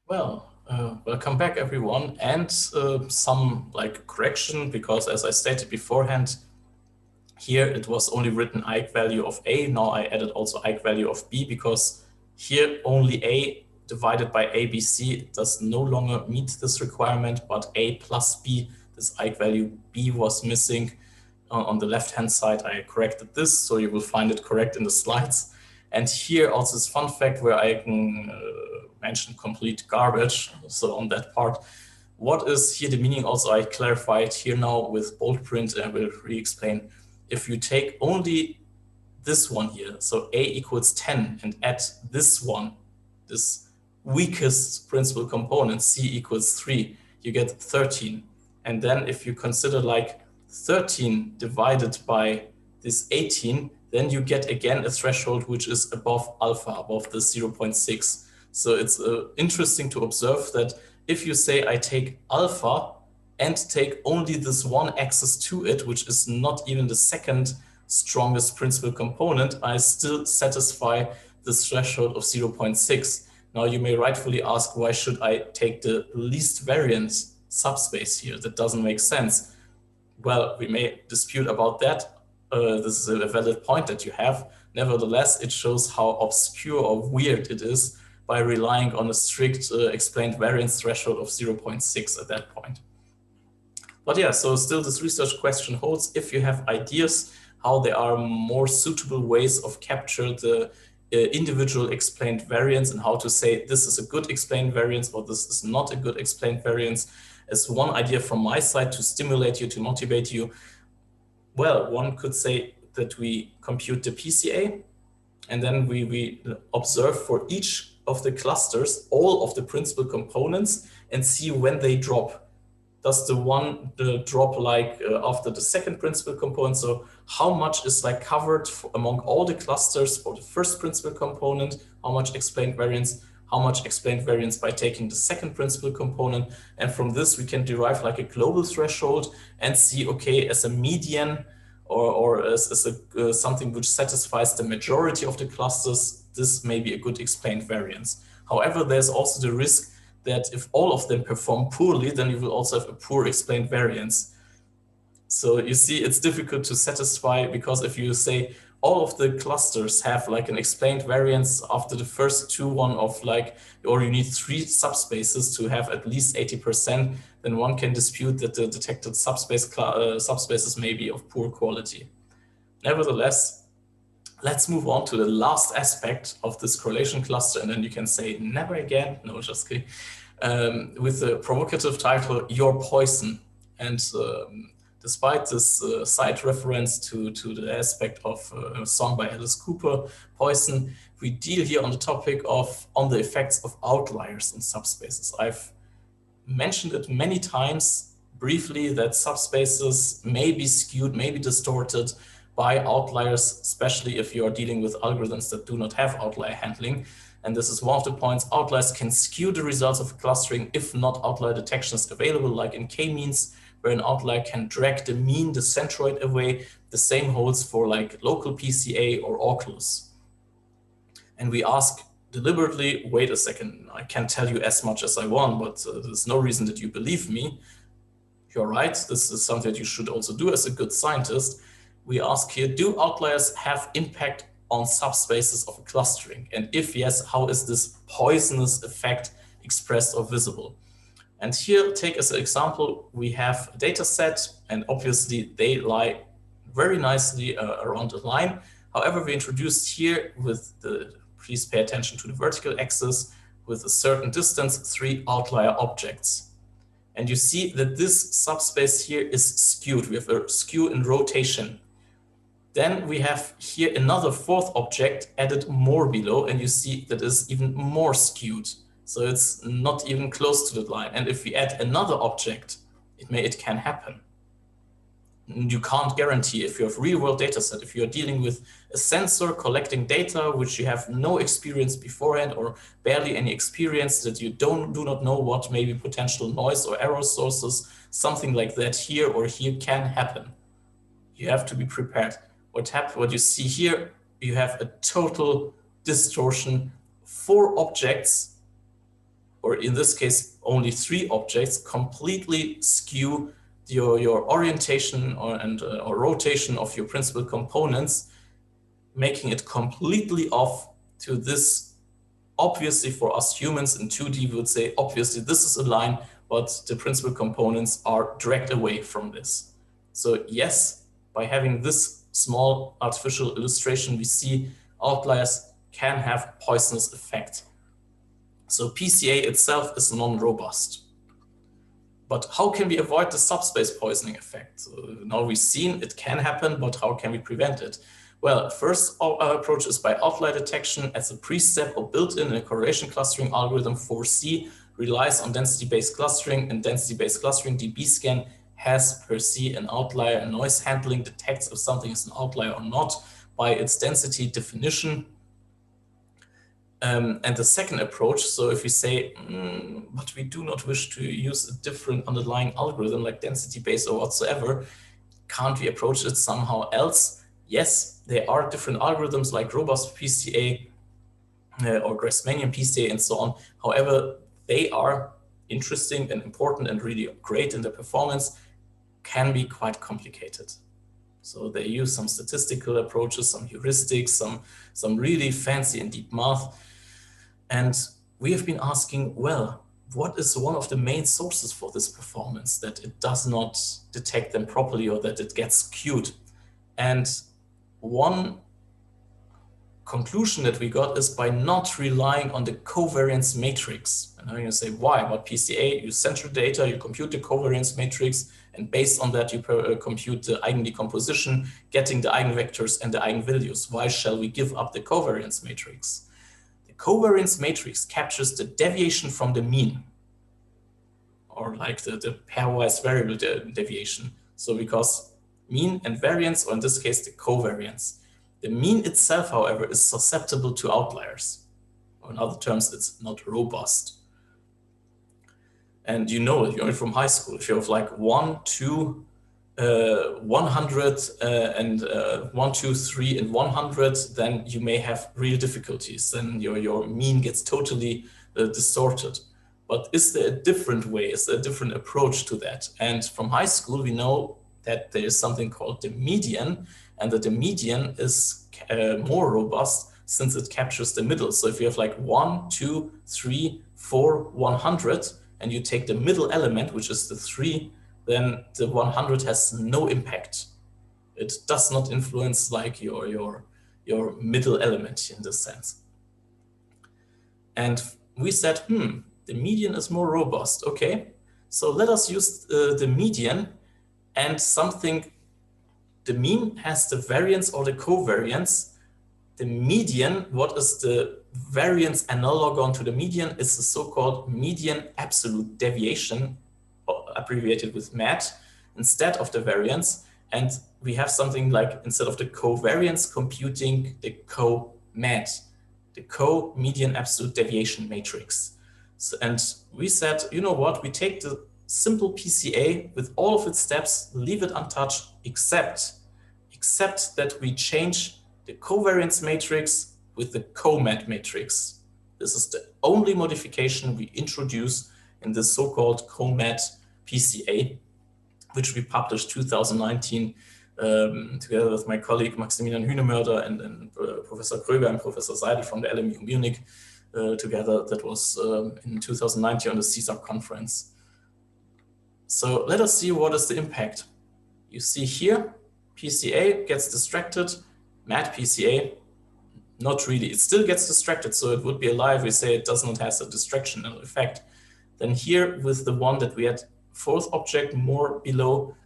Welcome back everyone, and some correction, because as I stated beforehand, here it was only written eigenvalue of A. Now I added also eigenvalue of B, because here only A divided by ABC does no longer meet this requirement, but A plus B, this eigenvalue B was missing. On the left hand side I corrected this, so you will find it correct in the slides. And here also this fun fact where I can mention complete garbage. So on that part, what is here the meaning also I clarified here now with bold print, and I will re-explain. If you take only this one here, so A equals 10, and add this one, this weakest principal component, C equals 3, you get 13. And then if you consider 13 divided by this 18, then you get again a threshold which is above alpha, above the 0.6. So it's interesting to observe that if you say I take alpha and take only this one axis to it, which is not even the second strongest principal component, I still satisfy this threshold of 0.6. Now you may rightfully ask, why should I take the least variance subspace here? That doesn't make sense. Well, we may dispute about that. This is a valid point that you have. Nevertheless, it shows how obscure or weird it is by relying on a strict explained variance threshold of 0.6 at that point. But yeah, so still this research question holds. If you have ideas how there are more suitable ways of capture the individual explained variance, and how to say this is a good explained variance or this is not a good explained variance, as one idea from my side to stimulate you, to motivate you, well, one could say that we compute the PCA, and then we observe for each of the clusters all of the principal components and see when they drop. Does the one drop after the second principal component? So how much is covered among all the clusters for the first principal component? How much explained variance? How much explained variance by taking the second principal component? And from this we can derive a global threshold and see, okay, as a median or as something which satisfies the majority of the clusters, this may be a good explained variance. However, there's also the risk that if all of them perform poorly, then you will also have a poor explained variance. So you see, it's difficult to satisfy, because if you say all of the clusters have an explained variance after the first two or you need 3 subspaces to have at least 80%, then one can dispute that the detected subspaces may be of poor quality. Nevertheless, let's move on to the last aspect of this correlation cluster, and then you can say never again. No, just kidding. With the provocative title, Your Poison. And despite this side reference to the aspect of a song by Alice Cooper, Poison, we deal here on the topic on the effects of outliers in subspaces. I've mentioned it many times briefly that subspaces may be skewed, may be distorted by outliers, especially if you are dealing with algorithms that do not have outlier handling. And this is one of the points. Outliers can skew the results of clustering if not outlier detection is available, like in k-means, where an outlier can drag the mean, the centroid away. The same holds for local PCA or Oculus. And we ask deliberately, wait a second, I can tell you as much as I want, but there's no reason that you believe me. You're right, this is something that you should also do as a good scientist. We ask here, do outliers have impact on subspaces of clustering? And if yes, how is this poisonous effect expressed or visible? And here, take as an example, we have a data set, and obviously they lie very nicely around the line. However, we introduced here please pay attention to the vertical axis, with a certain distance, 3 outlier objects. And you see that this subspace here is skewed. We have a skew in rotation. Then we have here another 4th object added more below, and you see that is even more skewed. So it's not even close to the line. And if we add another object, it can happen. You can't guarantee if you have real-world data set, if you're dealing with a sensor collecting data which you have no experience beforehand or barely any experience, that you do not know what maybe potential noise or error sources, something like that here or here can happen. You have to be prepared. What you see here, you have a total distortion. 4 objects or in this case, only 3 objects, completely skew your orientation or rotation of your principal components, making it completely off to this. Obviously, for us humans in 2D, we would say, obviously, this is a line, but the principal components are dragged away from this. So yes, by having this small artificial illustration, we see outliers can have poisonous effect. So PCA itself is non-robust. But how can we avoid the subspace poisoning effect? So now we've seen it can happen, but how can we prevent it? Well, first our approach is by outlier detection as a pre-step or built-in a correlation clustering algorithm. 4C relies on density-based clustering, and density-based clustering dbScan has per se an outlier, and noise handling detects if something is an outlier or not by its density definition. And the second approach, so if we say, but we do not wish to use a different underlying algorithm like density-based or whatsoever, can't we approach it somehow else? Yes, there are different algorithms like robust PCA or Grassmannian PCA and so on. However, they are interesting and important and really great in their performance, can be quite complicated. So they use some statistical approaches, some heuristics, some really fancy and deep math. And we have been asking, well, what is one of the main sources for this performance, that it does not detect them properly or that it gets skewed? And one conclusion that we got is by not relying on the covariance matrix. And I'm going to say, why? But PCA, you send your data, you compute the covariance matrix, and based on that, you compute the eigendecomposition, getting the eigenvectors and the eigenvalues. Why shall we give up the covariance matrix? The covariance matrix captures the deviation from the mean, or like the pairwise variable deviation. So because mean and variance, or in this case, the covariance. The mean itself, however, is susceptible to outliers. Or in other terms, it's not robust. And you know it from high school. If you have like 1, 2, 100 and 1, 2, 3 and 100, then you may have real difficulties. Then your mean gets totally distorted. But is there a different way? Is there a different approach to that? And from high school, we know that there is something called the median, and that the median is more robust since it captures the middle. So if you have like 1, 2, 3, 4, 100, and you take the middle element, which is the 3, then the 100 has no impact. It does not influence like your middle element in this sense. And we said, the median is more robust. Okay, so let us use the median and something. The mean has the variance or the covariance. The median, what is the variance analogon to the median, is the so-called median absolute deviation, abbreviated with MAD, instead of the variance. And we have something like, instead of the covariance, computing the co-MAD, the co-median absolute deviation matrix. So, and we said, you know what, we take the simple PCA with all of its steps, leave it untouched, except that we change the covariance matrix with the co-MAD matrix. This is the only modification we introduce in this so-called co-MAD PCA, which we published 2019 together with my colleague Maximilian Hühnemörder and Professor Kröger and Professor Seidel from the LMU Munich together. That was in 2019 on the CSAR conference. So let us see what is the impact. You see here, PCA gets distracted, MAD PCA, not really. It still gets distracted, so it would be a lie if we say it does not have a distractional effect. Then here with the one that we had fourth object more below,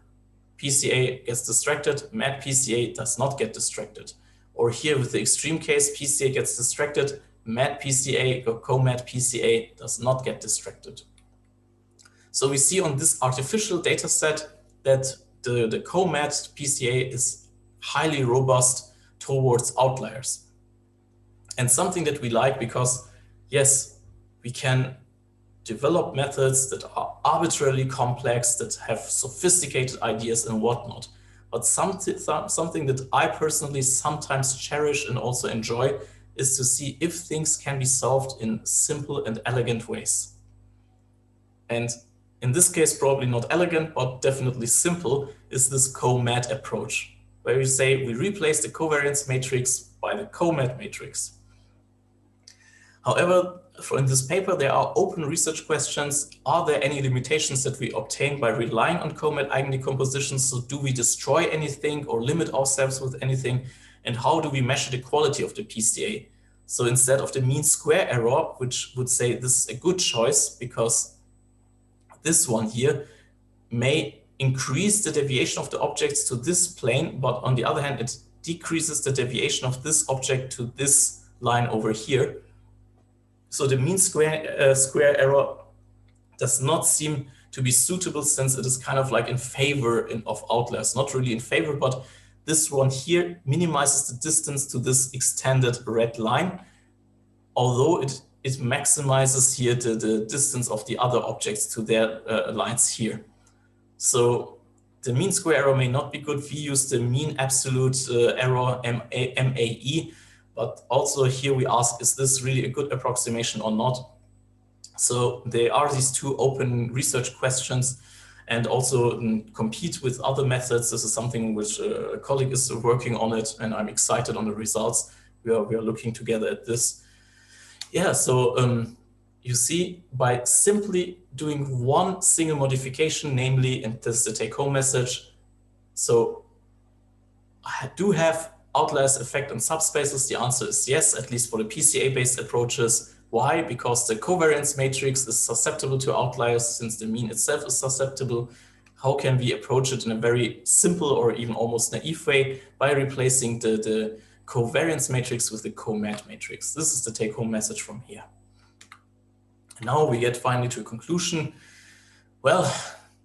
PCA gets distracted, MAD PCA does not get distracted. Or here with the extreme case, PCA gets distracted, MAD PCA or co-MAD PCA does not get distracted. So we see on this artificial data set that the co-MAD PCA is highly robust towards outliers. And something that we like because, yes, we can develop methods that are arbitrarily complex, that have sophisticated ideas and whatnot. But something that I personally sometimes cherish and also enjoy is to see if things can be solved in simple and elegant ways. And in this case, probably not elegant, but definitely simple, is this co-mat approach, where you say we replace the covariance matrix by the co-mat matrix. However, in this paper, there are open research questions. Are there any limitations that we obtain by relying on co-mat eigendecompositions? So do we destroy anything or limit ourselves with anything? And how do we measure the quality of the PCA? So instead of the mean square error, which would say this is a good choice because this one here may increase the deviation of the objects to this plane, but on the other hand, it decreases the deviation of this object to this line over here. So the mean square error does not seem to be suitable, since it is kind of like in favor of outliers, not really in favor, but this one here minimizes the distance to this extended red line, although it maximizes here the distance of the other objects to their lines here. So the mean square error may not be good. We use the mean absolute error, MAE, but also here we ask, is this really a good approximation or not? So there are these two open research questions, and also compete with other methods. This is something which a colleague is working on it, and I'm excited on the results. We are looking together at this. Yeah, so you see, by simply doing one single modification, namely, and this is the take-home message, so I do have outliers effect on subspaces. The answer is yes, at least for the PCA-based approaches. Why? Because the covariance matrix is susceptible to outliers, since the mean itself is susceptible. How can we approach it in a very simple or even almost naive way? By replacing the covariance matrix with the co-mat matrix. This is the take-home message from here. And now we get finally to a conclusion. Well,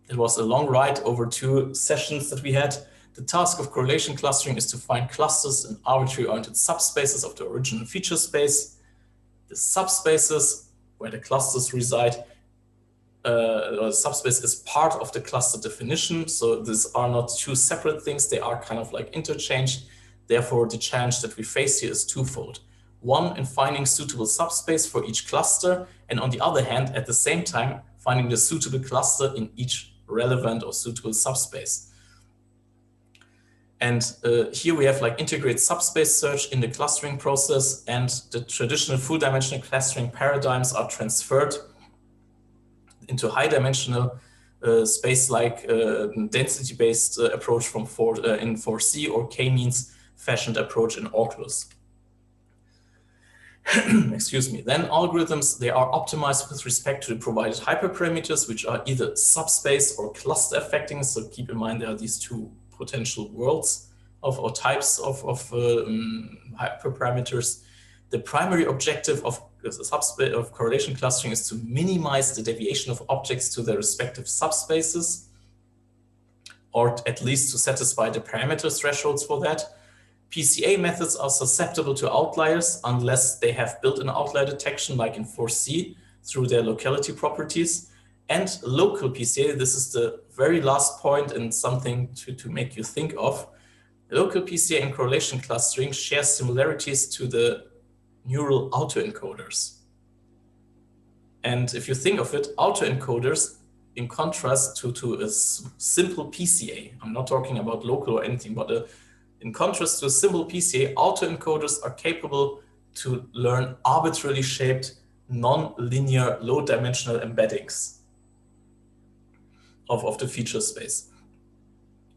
it was a long ride over 2 sessions that we had. The task of correlation clustering is to find clusters in arbitrary-oriented subspaces of the original feature space. The subspaces where the clusters reside, the subspace is part of the cluster definition. So these are not 2 separate things. They are kind of like interchanged. Therefore, the challenge that we face here is twofold. One, in finding suitable subspace for each cluster, and on the other hand, at the same time, finding the suitable cluster in each relevant or suitable subspace. And here we have like integrate subspace search in the clustering process, and the traditional full dimensional clustering paradigms are transferred into high dimensional space like density-based approach from in 4C or k-means fashioned approach in Oculus. Excuse me. Then algorithms, they are optimized with respect to the provided hyperparameters, which are either subspace or cluster affecting. So keep in mind there are these 2 potential worlds or types of hyperparameters. The primary objective of correlation clustering is to minimize the deviation of objects to their respective subspaces, or at least to satisfy the parameter thresholds for that. PCA methods are susceptible to outliers unless they have built-in outlier detection, like in 4C, through their locality properties. And local PCA, this is the very last point and something to make you think of. Local PCA and correlation clustering share similarities to the neural autoencoders. And if you think of it, autoencoders, in contrast to a simple PCA, I'm not talking about local or anything, but in contrast to a simple PCA, autoencoders are capable to learn arbitrarily shaped, non-linear, low-dimensional embeddings of the feature space.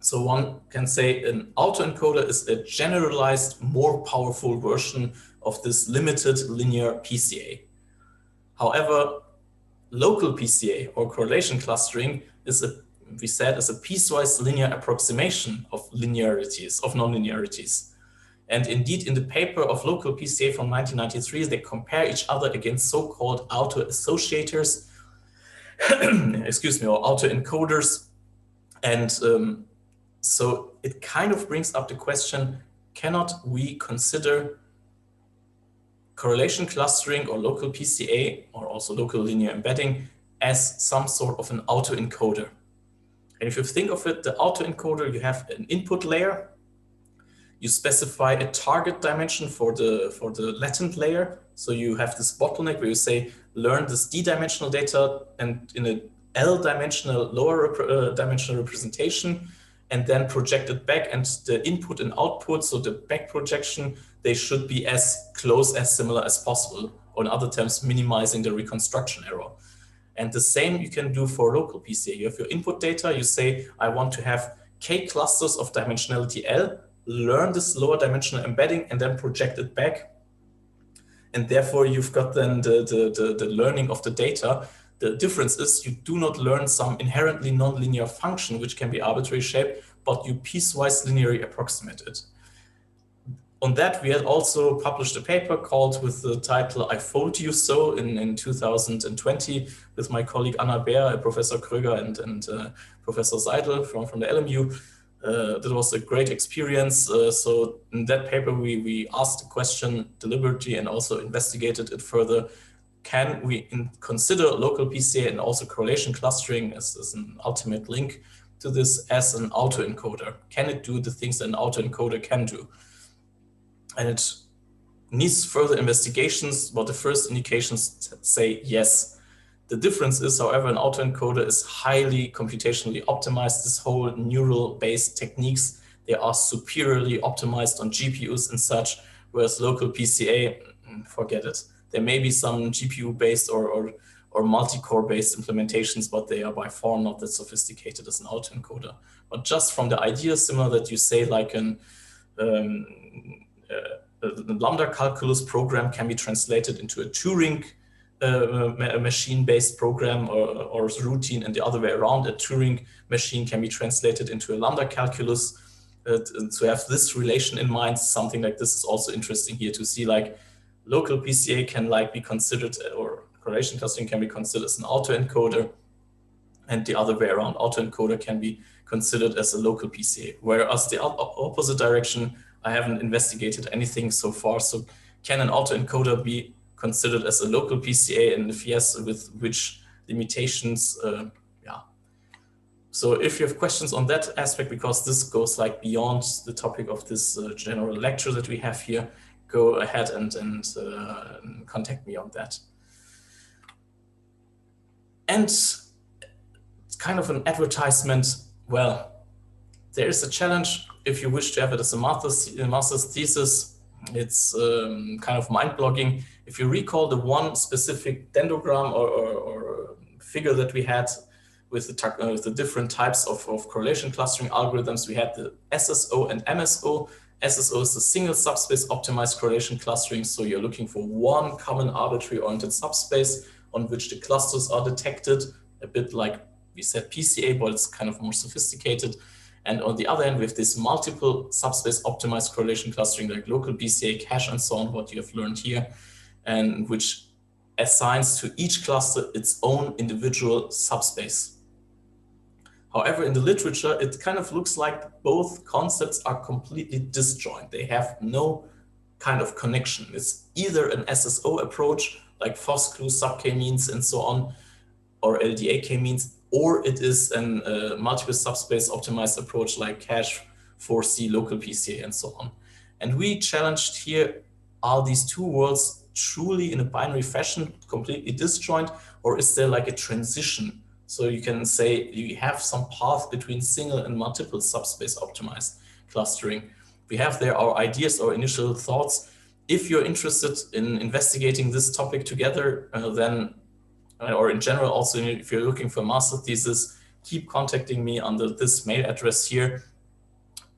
So one can say an autoencoder is a generalized, more powerful version of this limited linear PCA. However, local PCA or correlation clustering is we said, is a piecewise linear approximation of linearities, of non-linearities. And indeed, in the paper of local PCA from 1993, they compare each other against so-called auto-associators, excuse me, or autoencoders. And so it kind of brings up the question, cannot we consider correlation clustering or local PCA, or also local linear embedding, as some sort of an autoencoder? And if you think of it, the autoencoder, you have an input layer, you specify a target dimension for the latent layer. So you have this bottleneck where you say, learn this d-dimensional data, and in a L-dimensional lower dimensional representation, and then project it back, and the input and output, so the back projection, they should be as close, as similar as possible, or in other terms, minimizing the reconstruction error. And the same you can do for local PCA. You have your input data, you say, I want to have K clusters of dimensionality L, learn this lower dimensional embedding, and then project it back. And therefore, you've got then the learning of the data. The difference is you do not learn some inherently nonlinear function, which can be arbitrary shaped, but you piecewise linearly approximate it. On that, we had also published a paper called with the title I Fold You So in 2020 with my colleague Anna Beer, Professor Kröger, and Professor Seidel from the LMU. That was a great experience. So in that paper, we asked the question deliberately and also investigated it further. Can we consider local PCA and also correlation clustering as an ultimate link to this as an autoencoder? Can it do the things that an autoencoder can do? And it needs further investigations, but the first indications say yes. The difference is, however, an autoencoder is highly computationally optimized. This whole neural-based techniques, they are superiorly optimized on GPUs and such, whereas local PCA, forget it. There may be some GPU-based or multi-core-based implementations, but they are by far not that sophisticated as an autoencoder. But just from the idea, similar that you say like the lambda calculus program can be translated into a Turing machine-based program or routine, and the other way around, a Turing machine can be translated into a lambda calculus. To have this relation in mind, something like this is also interesting here to see, like local PCA can like be considered, or correlation clustering can be considered as an autoencoder, and the other way around, autoencoder can be considered as a local PCA. Whereas the opposite direction, I haven't investigated anything so far. So can an autoencoder be considered as a local PCA, and if yes, with which limitations? Yeah. So if you have questions on that aspect, because this goes like beyond the topic of this general lecture that we have here, go ahead and contact me on that. And kind of an advertisement, well, there is a challenge if you wish to have it as a master's thesis. It's kind of mind-blogging. If you recall the one specific dendrogram or figure that we had with the different types of correlation clustering algorithms, we had the SSO and MSO. SSO is the single subspace optimized correlation clustering. So you're looking for one common arbitrary oriented subspace on which the clusters are detected, a bit like we said PCA, but it's kind of more sophisticated. And on the other hand, we have this multiple subspace optimized correlation clustering like local PCA, cache, and so on, what you have learned here, and which assigns to each cluster its own individual subspace. However, in the literature, it kind of looks like both concepts are completely disjoint. They have no kind of connection. It's either an SSO approach like FOSS-CLU, sub-k-means, and so on, or LDA k-means, or it is a multiple subspace optimized approach like cache, 4C, local PCA, and so on. And we challenged here, are these two worlds truly in a binary fashion, completely disjoint, or is there like a transition? So you can say you have some path between single and multiple subspace optimized clustering. We have there our ideas, our initial thoughts. If you're interested in investigating this topic together, then or in general, also if you're looking for a master thesis, keep contacting me under this mail address here,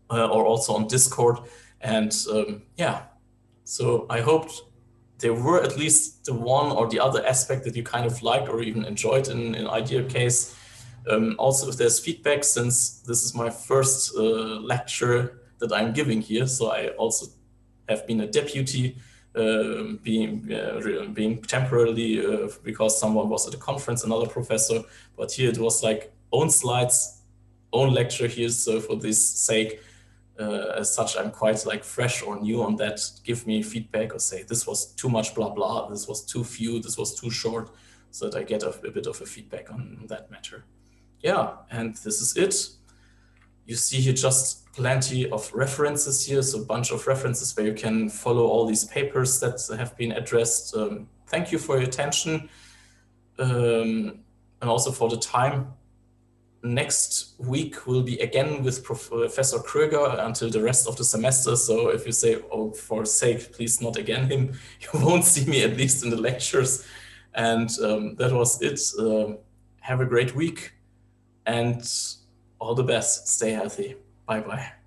or also on Discord. And yeah, so I hoped there were at least the one or the other aspect that you kind of liked or even enjoyed in ideal case. Also, if there's feedback, since this is my first lecture that I'm giving here, so I also have been a deputy, being temporarily because someone was at a conference, another professor, but here it was like own slides, own lecture here. So for this sake, as such, I'm quite like fresh or new on that. Give me feedback or say this was too much blah blah, this was too few, this was too short, so that I get a bit of a feedback on that matter. Yeah, and this is it. You see here just plenty of references here, so a bunch of references where you can follow all these papers that have been addressed. Thank you for your attention. and also for the time. Next week will be again with Professor Kröger until the rest of the semester. So if you say, oh, for sake, please not again him, you won't see me at least in the lectures. And that was it. Have a great week and all the best. Stay healthy. Bye-bye.